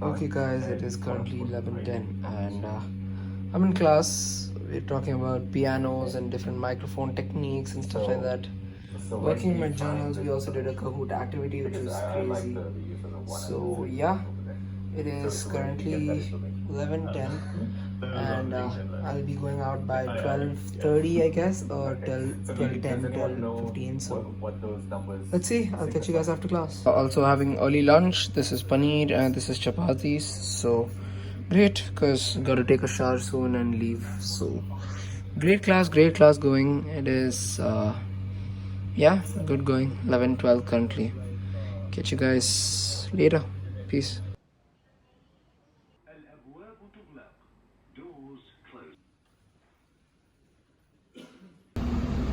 Okay guys, it is currently 11:10 and I'm in class. We're talking about pianos and different microphone techniques and stuff like that. Working my journals, we also did a Kahoot activity which was crazy. So yeah, it is currently 11:10 and I'll be going out by 12:30 I guess, or till 12:10, 12:15. So let's see, I'll catch you guys after class. Also having early lunch. This is paneer and this is chapatis. So great, because gotta take a shower soon and leave. So great class going. It is yeah, good going. 11:12 currently. Catch you guys later. Peace.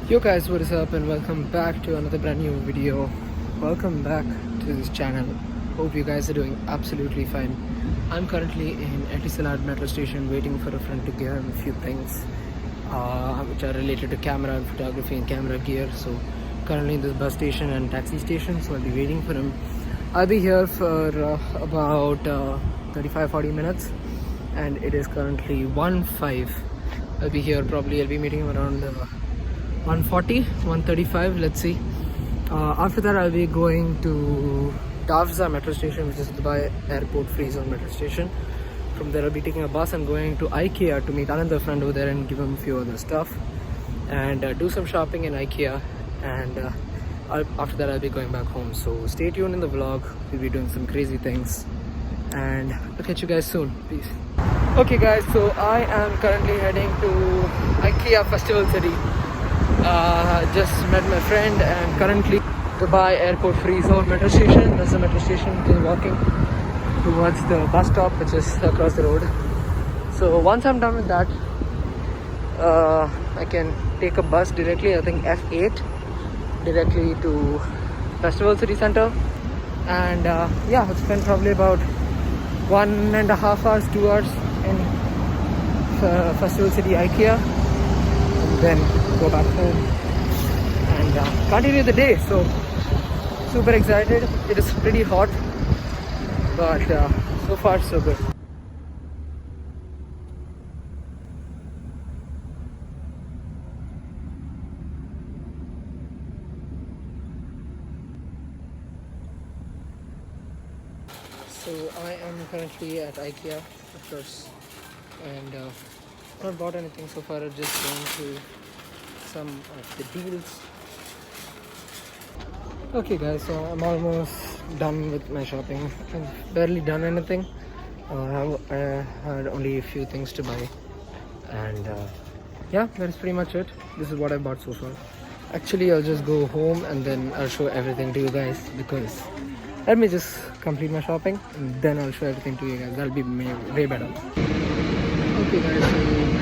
Yo guys, what is up and welcome back to another brand new video. Welcome back to this channel. Hope you guys are doing absolutely fine. I'm currently in Etisalat metro station waiting for a friend to give him a few things which are related to camera and photography and camera gear. So currently in this bus station and taxi station, so I'll be waiting for him. I'll be here for about 35-40 minutes and it is currently 1:05. I'll be here probably. I'll be meeting him around 1:40, 1:35, let's see. After that I'll be going to Dafza metro station, which is Dubai airport free zone metro station. From there I'll be taking a bus and going to IKEA to meet another friend over there and give him a few other stuff and do some shopping in IKEA, and after that I'll be going back home. So stay tuned in the vlog. We'll be doing some crazy things and I'll catch you guys soon. Peace. Okay guys, so I am currently heading to IKEA Festival City. Just met my friend and currently Dubai airport free zone metro station. That's the metro station. Just walking towards the bus stop, which is across the road. So once I'm done with that, I can take a bus directly, I think F8, directly to Festival City Center, and yeah, I'll spend probably about 1.5 hours, 2 hours in Festival City IKEA, and then go back home and continue the day. So super excited. It is pretty hot, but so far so good. So I am currently at IKEA, of course, and not bought anything so far. I'm just going through some of the deals. Okay guys, so I'm almost done with my shopping. I've barely done anything. I had only a few things to buy, and yeah, that's pretty much it. This is what I bought so far. Actually, I'll just go home and then I'll show everything to you guys, because let me just complete my shopping and then I'll show everything to you guys. That'll be way better. Okay guys, so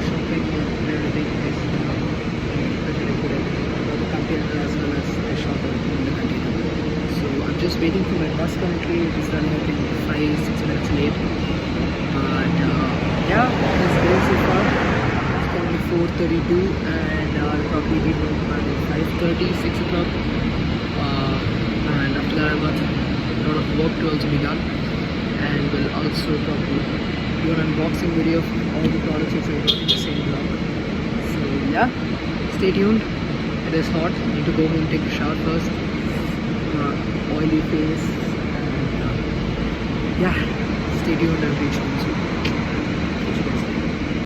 shopping and everything is pretty good. The container as well as the shopper in the container. So I'm just waiting for my bus currently. It is running, I think, 5-6 minutes late. But yeah, it's good so far. It's currently 4:32 and I'll probably be home by 5:30, 6 o'clock. And after that I've got a lot of work to also be done, and we'll also probably do an unboxing video of all the products which I got in the same vlog. So yeah, stay tuned. It is hot. I need to go home, take a shower first. Oily face, and yeah, stay tuned and reach home soon.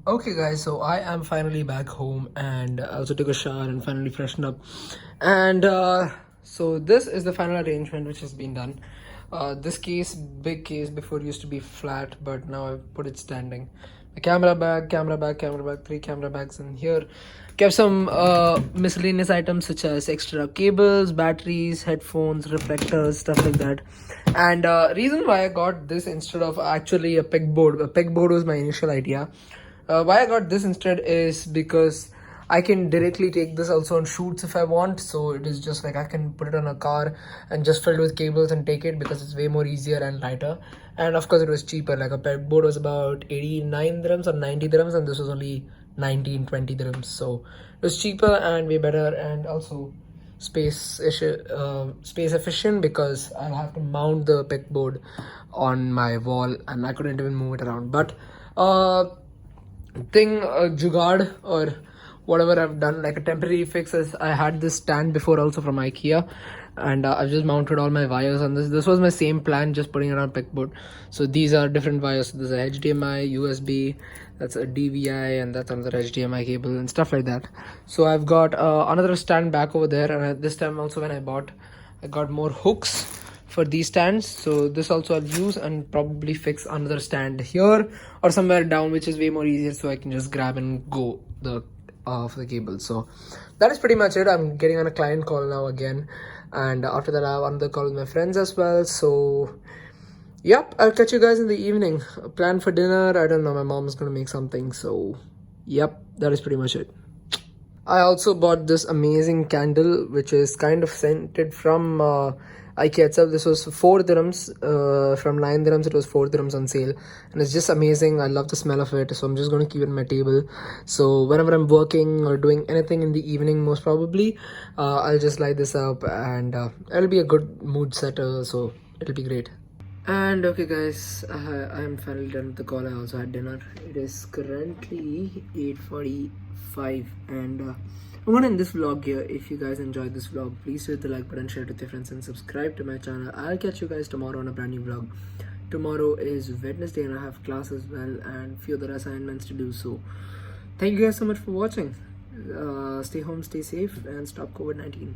Okay guys, so I am finally back home and I also took a shower and finally freshened up, and so this is the final arrangement which has been done. This case, big case, before used to be flat, but now I've put it standing. A camera bag, 3 camera bags in here. Kept some miscellaneous items such as extra cables, batteries, headphones, reflectors, stuff like that. And reason why I got this instead of actually a pegboard. A pegboard was my initial idea. Why I got this instead is because I can directly take this also on shoots if I want. So it is just like I can put it on a car and just fill it with cables and take it, because it's way more easier and lighter. And of course it was cheaper. Like a pegboard was about 89 dirhams or 90 dirhams, and this was only 19-20 dirhams. So it was cheaper and way better, and also space efficient, because I'll have to mount the pegboard on my wall and I couldn't even move it around. But jugaad or whatever I've done, like a temporary fix, is I had this stand before also from IKEA, and I've just mounted all my wires on this. This was my same plan, just putting it on pegboard. So these are different wires. So there's a HDMI, USB, that's a DVI, and that's another HDMI cable and stuff like that. So I've got another stand back over there, and this time also when I got more hooks for these stands. So this also I'll use and probably fix another stand here or somewhere down, which is way more easier, so I can just grab and go for the cable. So that is pretty much it. I'm getting on a client call now again, and after that I have another call with my friends as well. So yep, I'll catch you guys in the evening. Plan for dinner, I don't know, my mom's gonna make something. So yep, that is pretty much it. I also bought this amazing candle, which is kind of scented from IKEA itself. This was 4 dirhams, from 9 dirhams it was 4 dirhams on sale, and it's just amazing. I love the smell of it, so I'm just going to keep it on my table. So whenever I'm working or doing anything in the evening, most probably I'll just light this up, and it'll be a good mood setter, so it'll be great. And okay guys, I am finally done with the call. I also had dinner. It is currently 8:45, and I'm gonna end this vlog here. If you guys enjoyed this vlog, please hit the like button, share it with your friends, and subscribe to my channel. I'll catch you guys tomorrow on a brand new vlog. Tomorrow is Wednesday and I have class as well and few other assignments to do. So thank you guys so much for watching. Stay home, stay safe, and stop COVID-19.